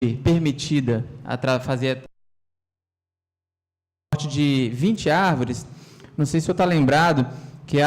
permitida a fazer a de 20 árvores, não sei se o senhor está lembrado, que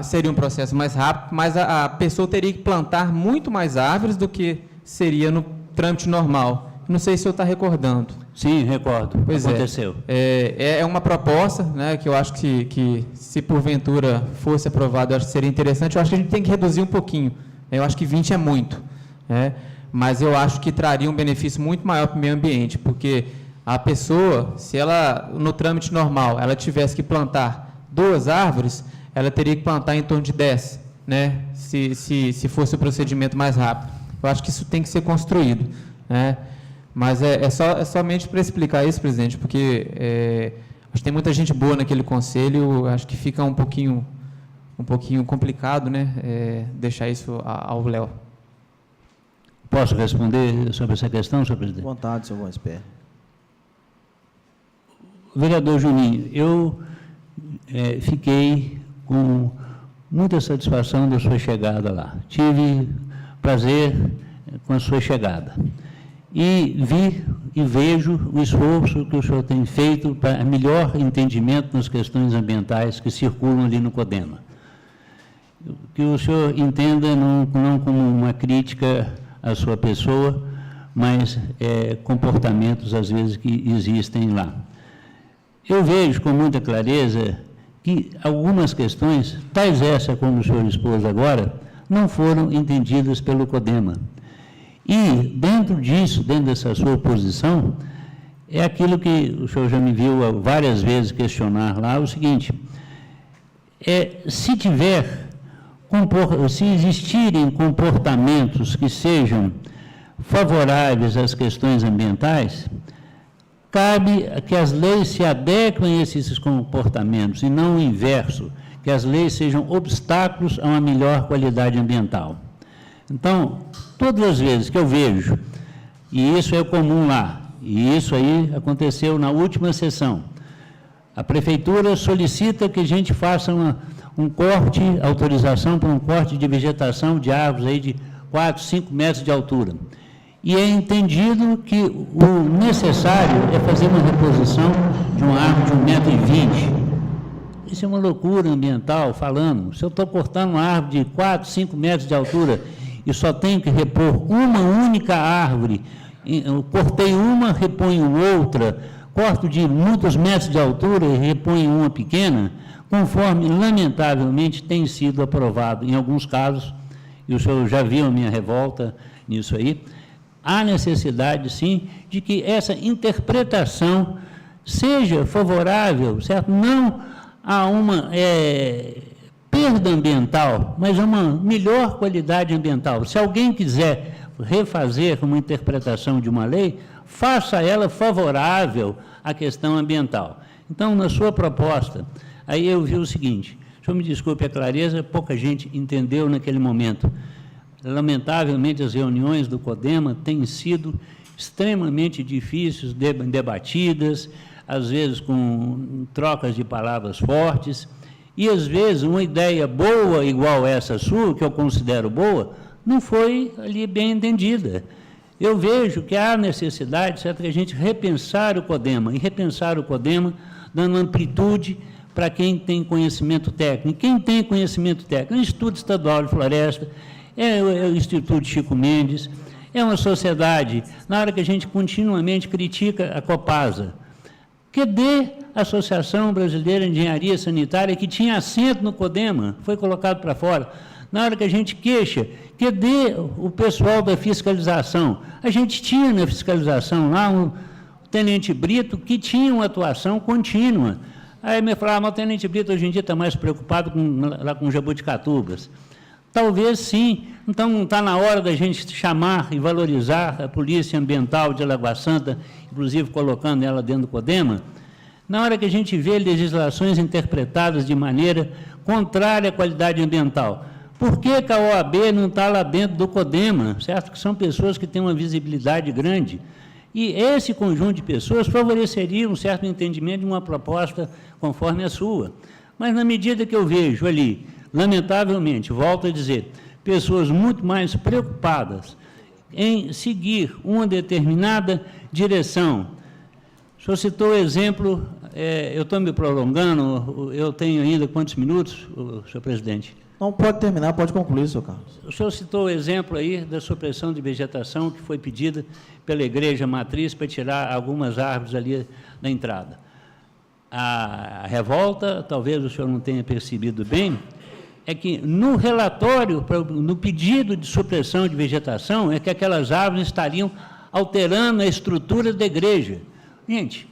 seria um processo mais rápido, mas a pessoa teria que plantar muito mais árvores do que seria no trâmite normal. Não sei se o senhor está recordando. Sim, recordo. Pois aconteceu. É uma proposta, né, que eu acho que se porventura fosse aprovado, eu acho que seria interessante. Eu acho que a gente tem que reduzir um pouquinho. Eu acho que 20 é muito, né? Mas eu acho que traria um benefício muito maior para o meio ambiente, porque a pessoa, se ela, no trâmite normal, ela tivesse que plantar 2 árvores, ela teria que plantar em torno de 10, né? Se fosse o procedimento mais rápido. Eu acho que isso tem que ser construído, né? Mas é somente para explicar isso, presidente, porque acho que tem muita gente boa naquele conselho, acho que fica um pouquinho complicado, né? Deixar isso ao Léo. Posso responder sobre essa questão, senhor presidente? À vontade, senhor Guasper. Vereador Juninho, eu fiquei com muita satisfação da sua chegada lá. Tive prazer com a sua chegada. E vi e vejo o esforço que o senhor tem feito para melhor entendimento nas questões ambientais que circulam ali no CODEMA. Que o senhor entenda não como uma crítica à sua pessoa, mas comportamentos, às vezes, que existem lá. Eu vejo com muita clareza que algumas questões, tais essa como o senhor expôs agora, não foram entendidas pelo CODEMA. E, dentro disso, dentro dessa sua posição, é aquilo que o senhor já me viu várias vezes questionar lá, o seguinte, se existirem comportamentos que sejam favoráveis às questões ambientais, cabe que as leis se adequem a esses comportamentos e não o inverso, que as leis sejam obstáculos a uma melhor qualidade ambiental. Então, todas as vezes que eu vejo, e isso é comum lá, e isso aí aconteceu na última sessão, a prefeitura solicita que a gente faça um corte, autorização para um corte de vegetação de árvores aí de 4, 5 metros de altura. E é entendido que o necessário é fazer uma reposição de uma árvore de 1,20 m. Isso é uma loucura ambiental, falando. Se eu estou cortando uma árvore de 4, 5 metros de altura e só tenho que repor uma única árvore, eu cortei uma, reponho outra, corto de muitos metros de altura e reponho uma pequena, conforme, lamentavelmente, tem sido aprovado em alguns casos, e o senhor já viu a minha revolta nisso aí, há necessidade, sim, de que essa interpretação seja favorável, certo? Não a uma perda ambiental, mas a uma melhor qualidade ambiental. Se alguém quiser refazer uma interpretação de uma lei, faça ela favorável à questão ambiental. Então, na sua proposta, aí eu vi o seguinte, o senhor me desculpe a clareza, pouca gente entendeu naquele momento. Lamentavelmente, as reuniões do CODEMA têm sido extremamente difíceis, debatidas, às vezes com trocas de palavras fortes, e às vezes uma ideia boa, igual essa sua, que eu considero boa, não foi ali bem entendida. Eu vejo que há necessidade, certo, de a gente repensar o CODEMA, e repensar o CODEMA dando amplitude para quem tem conhecimento técnico. Quem tem conhecimento técnico? É o Instituto Estadual de Floresta, é o Instituto Chico Mendes, é uma sociedade, na hora que a gente continuamente critica a Copasa, que dê a Associação Brasileira de Engenharia Sanitária, que tinha assento no CODEMA, foi colocado para fora. Na hora que a gente queixa, que dê o pessoal da fiscalização. A gente tinha na fiscalização lá um tenente Brito que tinha uma atuação contínua. Aí me falava, mas o tenente Brito hoje em dia está mais preocupado lá com jabuticatubas. Talvez sim. Então, não está na hora da gente chamar e valorizar a Polícia Ambiental de Lagoa Santa, inclusive colocando ela dentro do CODEMA? Na hora que a gente vê legislações interpretadas de maneira contrária à qualidade ambiental, por que a OAB não está lá dentro do CODEMA, certo? Que são pessoas que têm uma visibilidade grande. E esse conjunto de pessoas favoreceria um certo entendimento de uma proposta conforme a sua. Mas, na medida que eu vejo ali, lamentavelmente, volto a dizer, pessoas muito mais preocupadas em seguir uma determinada direção. O senhor citou o exemplo, eu estou me prolongando, eu tenho ainda quantos minutos, senhor presidente? Não, pode terminar, pode concluir, senhor Carlos. O senhor citou o exemplo aí da supressão de vegetação que foi pedida pela igreja matriz para tirar algumas árvores ali da entrada. A revolta, talvez o senhor não tenha percebido bem, é que no relatório, no pedido de supressão de vegetação, é que aquelas árvores estariam alterando a estrutura da igreja. Gente,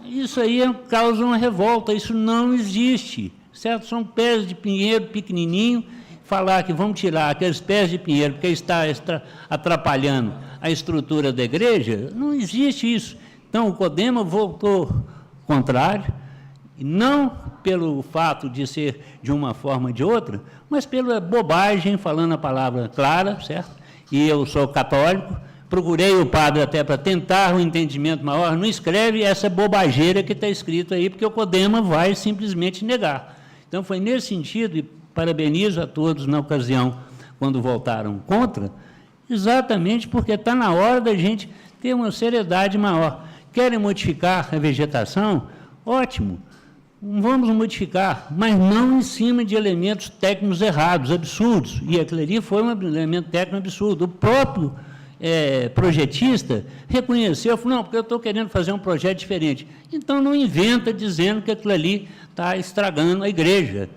isso aí causa uma revolta, isso não existe, certo? São pés de pinheiro pequenininho, falar que vamos tirar aqueles pés de pinheiro porque está atrapalhando a estrutura da igreja, não existe isso. Então, o CODEMA votou contrário, não pelo fato de ser de uma forma ou de outra, mas pela bobagem, falando a palavra clara, certo? E eu sou católico, procurei o padre até para tentar um entendimento maior, não escreve essa bobageira que está escrito aí, porque o CODEMA vai simplesmente negar. Então, foi nesse sentido, e parabenizo a todos na ocasião, quando votaram contra, exatamente porque está na hora da gente ter uma seriedade maior. Querem modificar a vegetação? Ótimo, vamos modificar, mas não em cima de elementos técnicos errados, absurdos. E aquilo ali foi um elemento técnico absurdo. O próprio projetista reconheceu, falou, não, porque eu estou querendo fazer um projeto diferente. Então, não inventa dizendo que aquilo ali está estragando a igreja.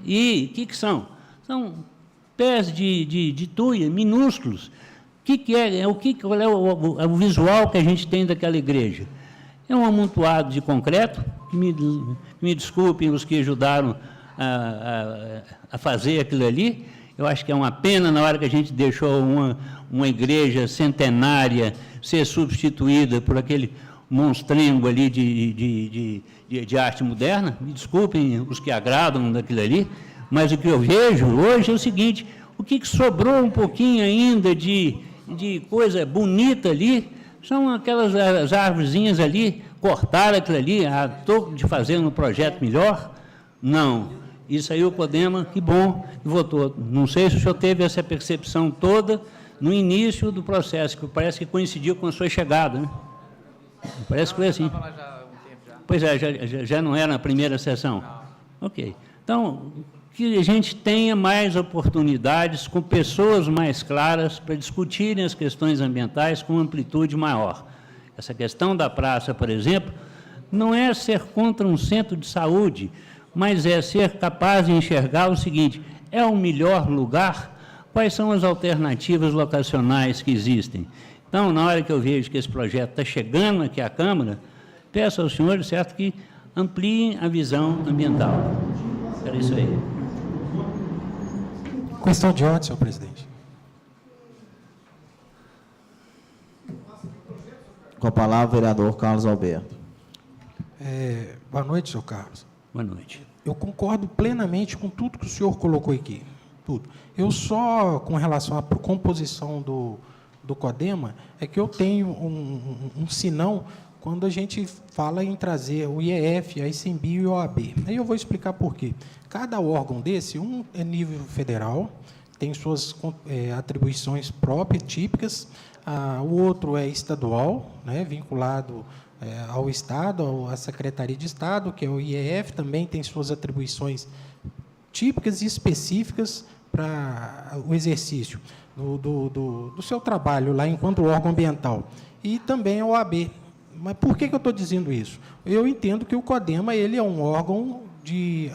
E o que são? São pés de tuia, minúsculos. Qual é o visual que a gente tem daquela igreja? É um amontoado de concreto, que me desculpem os que ajudaram a fazer aquilo ali. Eu acho que é uma pena na hora que a gente deixou uma igreja centenária ser substituída por aquele monstrengo ali de arte moderna. Me desculpem os que agradam daquilo ali, mas o que eu vejo hoje é o seguinte, o que sobrou um pouquinho ainda de coisa bonita ali, são aquelas as árvorezinhas ali, cortaram aquilo ali, a toco de fazer um projeto melhor? Não. Isso aí o CODEMA, que bom, votou. Não sei se o senhor teve essa percepção toda no início do processo, que parece que coincidiu com a sua chegada, né? Parece que foi assim. Pois é, já não era na primeira sessão. Ok. Então, que a gente tenha mais oportunidades com pessoas mais claras para discutirem as questões ambientais com amplitude maior. Essa questão da praça, por exemplo, não é ser contra um centro de saúde, mas é ser capaz de enxergar o seguinte, é o melhor lugar? Quais são as alternativas locacionais que existem? Então, na hora que eu vejo que esse projeto está chegando aqui à Câmara, peço aos senhores, certo, que ampliem a visão ambiental. Era isso aí. Questão de ordem, senhor presidente. Com a palavra, o vereador Carlos Alberto. Boa noite, senhor Carlos. Boa noite. Eu concordo plenamente com tudo que o senhor colocou aqui. Tudo. Eu só, com relação à composição do CODEMA, é que eu tenho um senão quando a gente fala em trazer o IEF, a ICMBio e o OAB. Aí eu vou explicar por quê. Cada órgão desse, um é nível federal, tem suas atribuições próprias, típicas, o outro é estadual, né, vinculado ao Estado, à Secretaria de Estado, que é o IEF, também tem suas atribuições típicas e específicas para o exercício do seu trabalho lá enquanto órgão ambiental. E também a OAB. Mas por que eu estou dizendo isso? Eu entendo que o CODEMA ele é um órgão de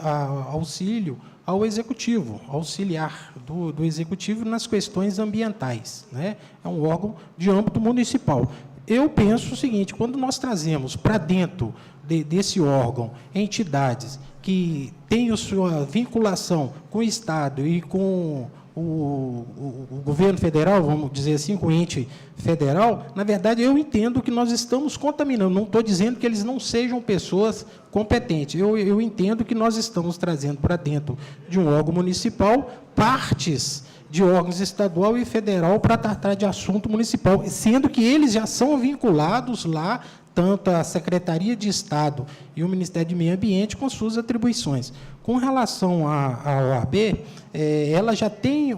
auxílio ao Executivo, auxiliar do Executivo nas questões ambientais, né? É um órgão de âmbito municipal. Eu penso o seguinte, quando nós trazemos para dentro desse órgão entidades que têm a sua vinculação com o Estado e com o governo federal, vamos dizer assim, com o ente federal, na verdade, eu entendo que nós estamos contaminando. Não estou dizendo que eles não sejam pessoas competentes. Eu entendo que nós estamos trazendo para dentro de um órgão municipal partes de órgãos estadual e federal para tratar de assunto municipal, sendo que eles já são vinculados lá, tanto a Secretaria de Estado e o Ministério do Meio Ambiente, com suas atribuições. Com relação à OAB, ela já tem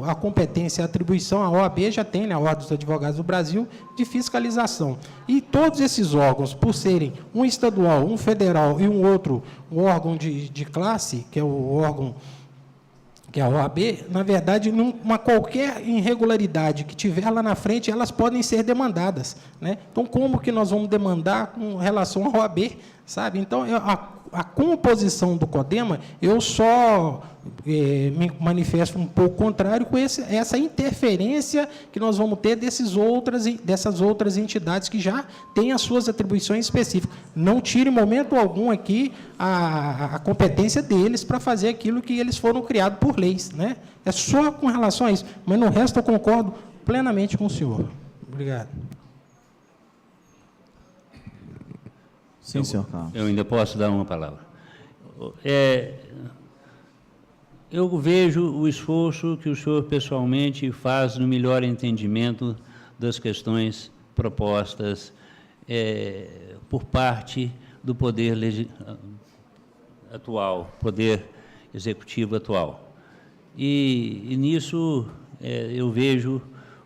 a competência, a atribuição, a OAB já tem, né, a Ordem dos Advogados do Brasil, de fiscalização. E todos esses órgãos, por serem um estadual, um federal e um outro, um órgão de classe, que é o órgão, que é a OAB, na verdade, qualquer irregularidade que tiver lá na frente, elas podem ser demandadas, né? Então, como que nós vamos demandar com relação à OAB, sabe? Então, a composição do CODEMA, eu só me manifesto um pouco contrário com essa interferência que nós vamos ter dessas outras entidades que já têm as suas atribuições específicas. Não tire, em momento algum, aqui a competência deles para fazer aquilo que eles foram criados por leis, né? É só com relação a isso. Mas, no resto, eu concordo plenamente com o senhor. Obrigado. Sim, senhor Carlos. Eu ainda posso dar uma palavra. Eu vejo o esforço que o senhor pessoalmente faz no melhor entendimento das questões propostas por parte do poder atual, poder executivo atual. E nisso eu vejo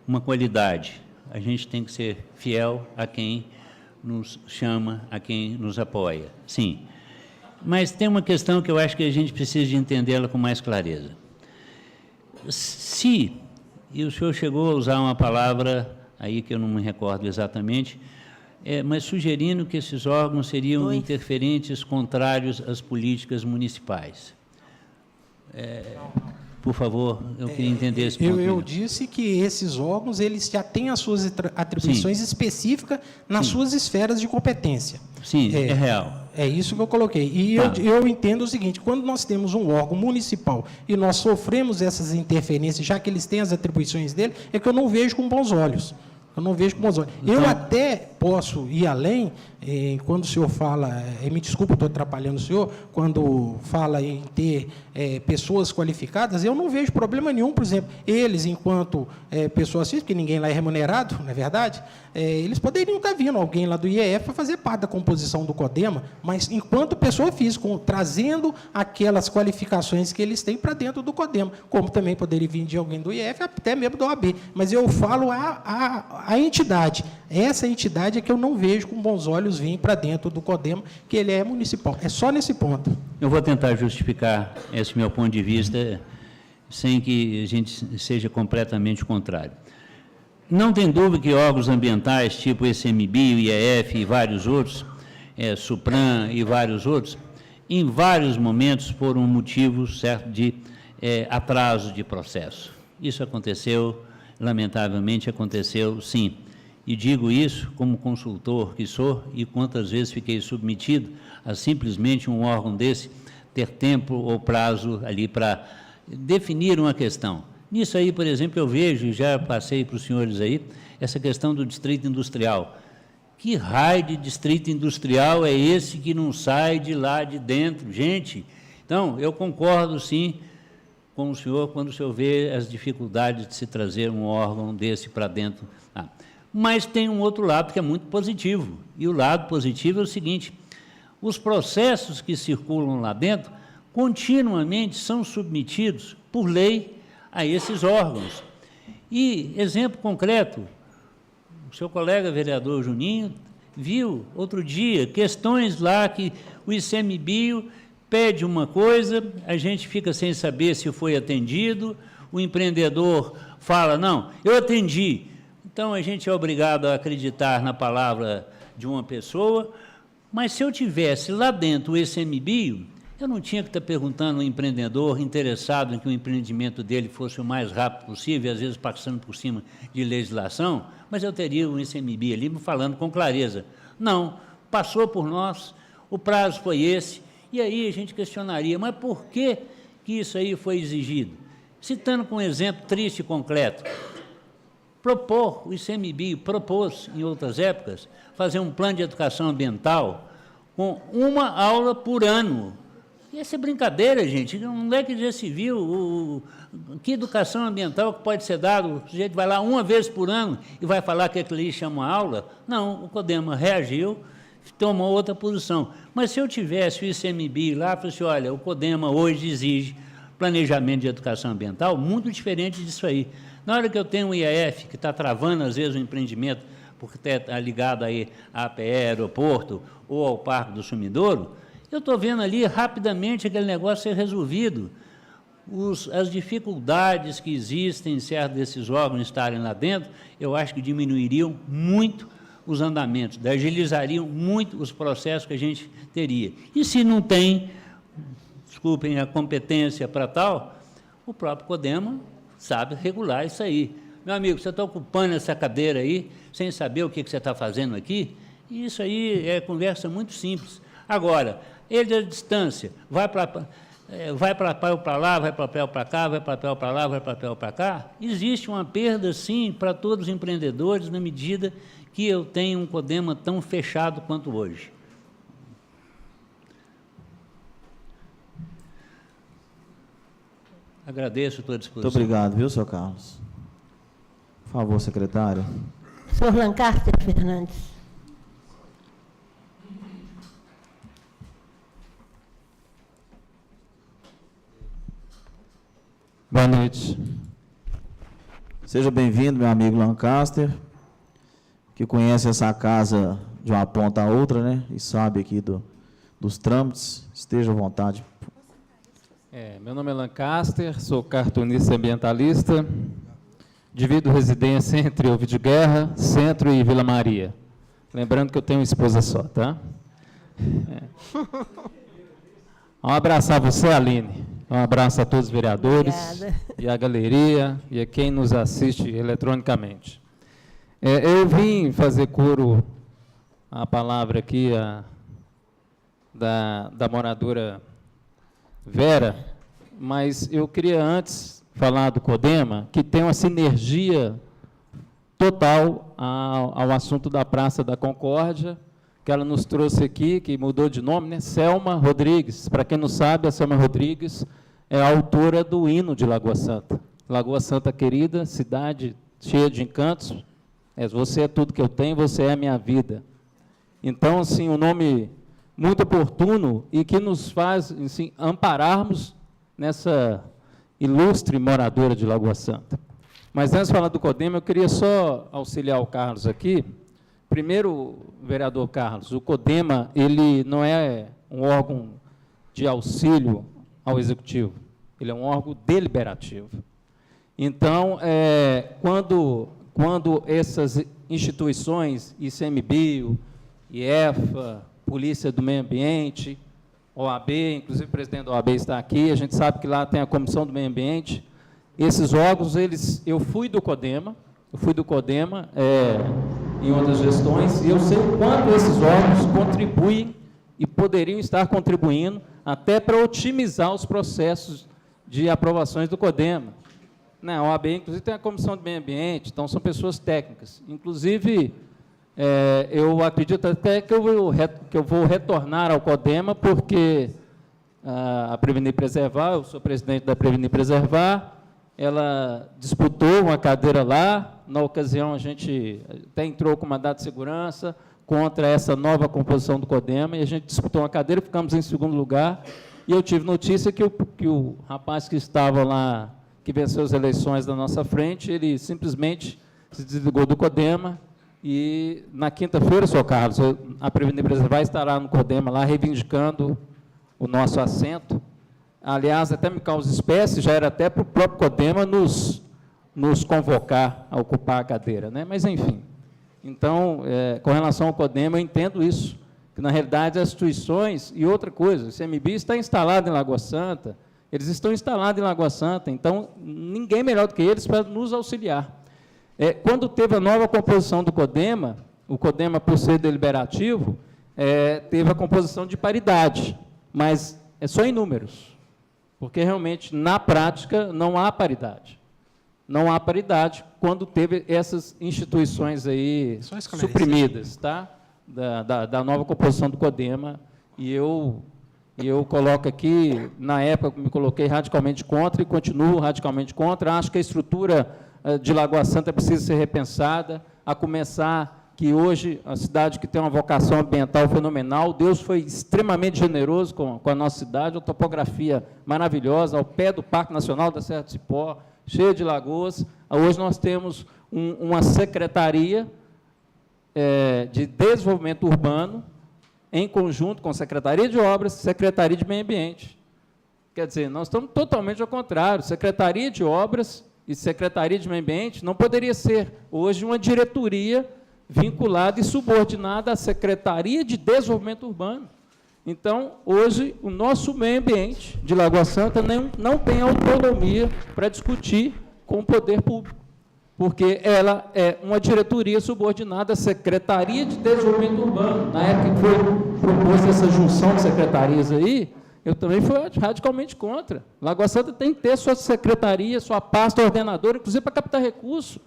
uma qualidade. A gente tem que ser fiel a quem nos chama, a quem nos apoia. Sim. Mas tem uma questão que eu acho que a gente precisa de entendê-la com mais clareza. E o senhor chegou a usar uma palavra aí que eu não me recordo exatamente, mas sugerindo que esses órgãos seriam interferentes contrários às políticas municipais. Por favor, eu queria entender esse ponto. Eu disse que esses órgãos eles já têm as suas atribuições específicas nas suas esferas de competência. Sim, é real. É isso que eu coloquei. E eu entendo o seguinte, quando nós temos um órgão municipal e nós sofremos essas interferências, já que eles têm as atribuições dele, é que eu não vejo com bons olhos. Eu não vejo com bons olhos. Eu até posso ir além, quando o senhor fala, me desculpa, estou atrapalhando o senhor, quando fala em ter pessoas qualificadas, eu não vejo problema nenhum, por exemplo, eles, enquanto pessoas físicas, porque ninguém lá é remunerado, não é verdade? Eles poderiam estar vindo alguém lá do IEF para fazer parte da composição do CODEMA, mas enquanto pessoa física, trazendo aquelas qualificações que eles têm para dentro do CODEMA, como também poderia vir de alguém do IEF, até mesmo da OAB. Mas eu falo a entidade. Essa entidade é que eu não vejo com bons olhos vir para dentro do CODEMA, que ele é municipal. É só nesse ponto. Eu vou tentar justificar esse meu ponto de vista sem que a gente seja completamente contrário. Não tem dúvida que órgãos ambientais, tipo ICMBio, IEF e vários outros, SUPRAM e vários outros, em vários momentos foram motivos, certo, de atraso de processo. Isso aconteceu, lamentavelmente aconteceu, sim. E digo isso como consultor que sou e quantas vezes fiquei submetido a simplesmente um órgão desse ter tempo ou prazo ali para definir uma questão. Nisso aí, por exemplo, eu vejo, e já passei para os senhores aí, essa questão do distrito industrial. Que raio de distrito industrial é esse que não sai de lá de dentro? Gente, então, eu concordo, sim, com o senhor quando o senhor vê as dificuldades de se trazer um órgão desse para dentro. Mas tem um outro lado que é muito positivo, e o lado positivo é o seguinte: os processos que circulam lá dentro continuamente são submetidos por lei a esses órgãos. E, exemplo concreto, o seu colega vereador Juninho viu outro dia questões lá que o ICMBio pede uma coisa, a gente fica sem saber se foi atendido, o empreendedor fala, não, eu atendi. Então, a gente é obrigado a acreditar na palavra de uma pessoa, mas se eu tivesse lá dentro o ICMBio, eu não tinha que estar perguntando ao empreendedor interessado em que o empreendimento dele fosse o mais rápido possível, às vezes passando por cima de legislação, mas eu teria um ICMBio ali falando com clareza. Não, passou por nós, o prazo foi esse, e aí a gente questionaria, mas por que isso aí foi exigido? Citando com um exemplo triste e concreto, o ICMBio propôs, em outras épocas, fazer um plano de educação ambiental com uma aula por ano. E essa é brincadeira, gente, onde é que já se viu que educação ambiental que pode ser dado? O sujeito vai lá uma vez por ano e vai falar que aquilo ali chama aula? Não, o CODEMA reagiu, tomou outra posição. Mas se eu tivesse o ICMBio lá, eu falei assim, olha, o CODEMA hoje exige planejamento de educação ambiental muito diferente disso aí. Na hora que eu tenho um IAF que está travando, às vezes, o empreendimento, porque está ligado aí à APE, aeroporto, ou ao Parque do Sumidouro, eu estou vendo ali rapidamente aquele negócio ser resolvido. As dificuldades que existem em certos desses órgãos estarem lá dentro, eu acho que diminuiriam muito os andamentos, agilizariam muito os processos que a gente teria. E se não tem, desculpem, a competência para tal, o próprio CODEMA sabe regular isso aí. Meu amigo, você está ocupando essa cadeira aí, sem saber o que você está fazendo aqui, e isso aí é conversa muito simples. Agora, ele à distância, vai papel para lá, vai papel para cá, vai papel para lá, vai papel para cá, existe uma perda, sim, para todos os empreendedores, na medida que eu tenho um CODEMA tão fechado quanto hoje. Agradeço a tua disposição. Muito obrigado, viu, senhor Carlos? Por favor, secretário. Senhor Lancaster Fernandes. Boa noite. Seja bem-vindo, meu amigo Lancaster, que conhece essa casa de uma ponta a outra, né? E sabe aqui dos trâmites. Esteja à vontade. Meu nome é Lancaster, sou cartunista ambientalista, divido residência entre Ovidio Guerra, Centro e Vila Maria. Lembrando que eu tenho uma esposa só, tá? Um abraço a você, Aline. Um abraço a todos os vereadores. Obrigada. E a galeria e a quem nos assiste eletronicamente. Eu vim fazer coro à palavra aqui da moradora Vera, mas eu queria antes falar do CODEMA, que tem uma sinergia total ao assunto da Praça da Concórdia, que ela nos trouxe aqui, que mudou de nome, né? Selma Rodrigues. Para quem não sabe, a Selma Rodrigues é a autora do hino de Lagoa Santa. Lagoa Santa querida, cidade cheia de encantos, você é tudo que eu tenho, você é a minha vida. Então, assim, um nome muito oportuno e que nos faz, assim, ampararmos nessa ilustre moradora de Lagoa Santa. Mas antes de falar do CODEMA, eu queria só auxiliar o Carlos aqui. Primeiro, vereador Carlos, o CODEMA, ele não é um órgão de auxílio ao Executivo, ele é um órgão deliberativo. Então, quando essas instituições, ICMBio, IEFA, Polícia do Meio Ambiente, OAB, inclusive o presidente da OAB está aqui, a gente sabe que lá tem a Comissão do Meio Ambiente, esses órgãos, eu fui do CODEMA em outras gestões, e eu sei o quanto esses órgãos contribuem e poderiam estar contribuindo até para otimizar os processos de aprovações do CODEMA. Na OAB, inclusive, tem a Comissão do Meio Ambiente, então são pessoas técnicas. Inclusive, eu acredito até que eu vou retornar ao CODEMA, porque a Prevenir e Preservar, eu sou presidente da Prevenir e Preservar, ela disputou uma cadeira lá, na ocasião a gente até entrou com mandato de segurança contra essa nova composição do CODEMA, e a gente disputou uma cadeira, ficamos em segundo lugar, e eu tive notícia que o rapaz que estava lá, que venceu as eleições da nossa frente, ele simplesmente se desligou do CODEMA, e na quinta-feira, senhor Carlos, a Prevenir e Preservar estará no CODEMA lá, reivindicando o nosso assento. Aliás, até me causa espécie, já era até para o próprio CODEMA nos convocar a ocupar a cadeira, né? Mas, enfim. Então, com relação ao CODEMA, eu entendo isso, que, na realidade, as instituições, e outra coisa, o ICMBio está instalado em Lagoa Santa, eles estão instalados em Lagoa Santa, então, ninguém melhor do que eles para nos auxiliar. Quando teve a nova composição do CODEMA, o CODEMA, por ser deliberativo, teve a composição de paridade, mas é só em números, porque, realmente, na prática, não há paridade. Não há paridade quando teve essas instituições aí suprimidas, tá? Da nova composição do CODEMA, e eu coloco aqui, na época, me coloquei radicalmente contra e continuo radicalmente contra. Acho que a estrutura de Lagoa Santa precisa ser repensada, a começar que hoje, a cidade que tem uma vocação ambiental fenomenal, Deus foi extremamente generoso com a nossa cidade, uma topografia maravilhosa, ao pé do Parque Nacional da Serra do Cipó, cheia de lagoas. Hoje nós temos uma secretaria de desenvolvimento urbano, em conjunto com a Secretaria de Obras e Secretaria de Meio Ambiente. Quer dizer, nós estamos totalmente ao contrário. Secretaria de Obras e Secretaria de Meio Ambiente não poderia ser hoje uma diretoria vinculada e subordinada à Secretaria de Desenvolvimento Urbano. Então, hoje, o nosso meio ambiente de Lagoa Santa não tem autonomia para discutir com o poder público, porque ela é uma diretoria subordinada à Secretaria de Desenvolvimento Urbano. Na época que foi proposta essa junção de secretarias aí, eu também fui radicalmente contra. Lagoa Santa tem que ter sua secretaria, sua pasta ordenadora, inclusive para captar recurso.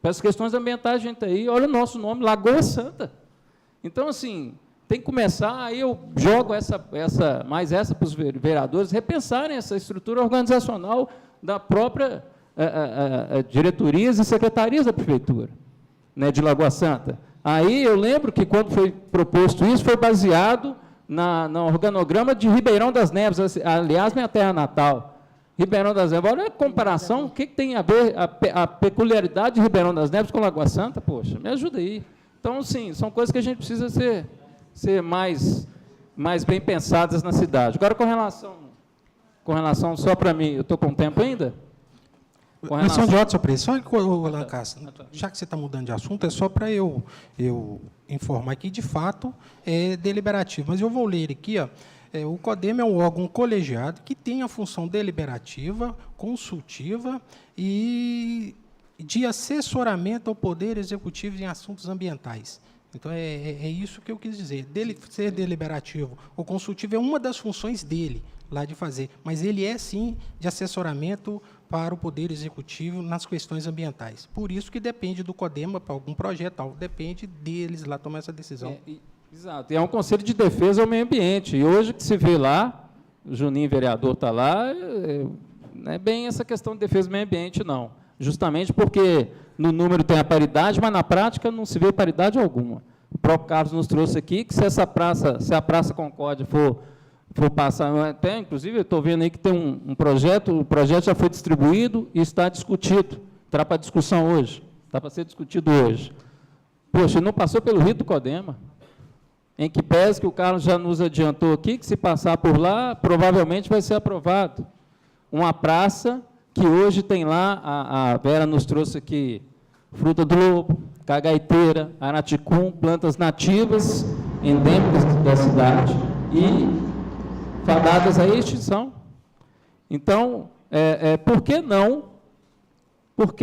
Para as questões ambientais, gente, aí, olha o nosso nome, Lagoa Santa. Então, assim, tem que começar, aí eu jogo mais essa para os vereadores, repensarem essa estrutura organizacional da própria diretorias e secretarias da Prefeitura, né, de Lagoa Santa. Aí eu lembro que, quando foi proposto isso, foi baseado no organograma de Ribeirão das Neves, aliás, minha terra natal. Ribeirão das Neves, olha a comparação, o que tem a ver a peculiaridade de Ribeirão das Neves com Lagoa Santa? Poxa, me ajuda aí. Então, sim, são coisas que a gente precisa ser mais bem pensadas na cidade. Agora, com relação só para mim, eu estou com tempo ainda? Mas são de ótima preço. Só que, Lancaster, já que você está mudando de assunto, é só para eu informar que, de fato, é deliberativo. Mas eu vou ler aqui, ó. O CODEMA é um órgão colegiado que tem a função deliberativa, consultiva e de assessoramento ao Poder Executivo em assuntos ambientais. Então, é isso que eu quis dizer. Ser deliberativo ou consultivo é uma das funções dele, lá de fazer, mas ele é, sim, de assessoramento para o Poder Executivo nas questões ambientais. Por isso que depende do CODEMA para algum projeto, depende deles lá tomar essa decisão. Exato, e é um Conselho de Defesa ao Meio Ambiente, e hoje que se vê lá, o Juninho, vereador, está lá, não é bem essa questão de defesa do meio ambiente, não. Justamente porque no número tem a paridade, mas na prática não se vê paridade alguma. O próprio Carlos nos trouxe aqui que se a Praça Concórdia for passar, até, inclusive, eu estou vendo aí que tem um projeto, o projeto já foi distribuído e está discutido, está para discussão hoje, está para ser discutido hoje. Poxa, não passou pelo rito do CODEMA, em que pese que o Carlos já nos adiantou aqui, que se passar por lá, provavelmente vai ser aprovado. Uma praça que hoje tem lá, a Vera nos trouxe aqui, fruta do lobo, cagaiteira, araticum, plantas nativas, endêmicas da cidade, e fadadas à extinção. Então, por que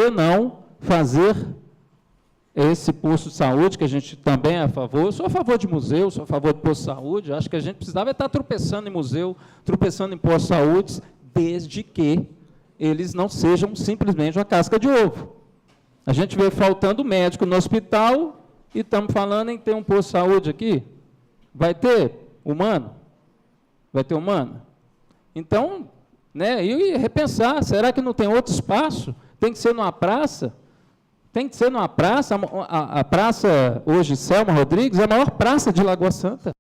não fazer esse posto de saúde, que a gente também é a favor? Eu sou a favor de museu, sou a favor de posto de saúde, acho que a gente precisava estar tropeçando em museu, tropeçando em posto de saúde, desde que eles não sejam simplesmente uma casca de ovo. A gente vê faltando médico no hospital e estamos falando em ter um posto de saúde aqui. Vai ter humano? Vai ter humano? Então, né, e repensar, será que não tem outro espaço? Tem que ser numa praça? Tem que ser numa praça. A praça, hoje, Selma Rodrigues, é a maior praça de Lagoa Santa.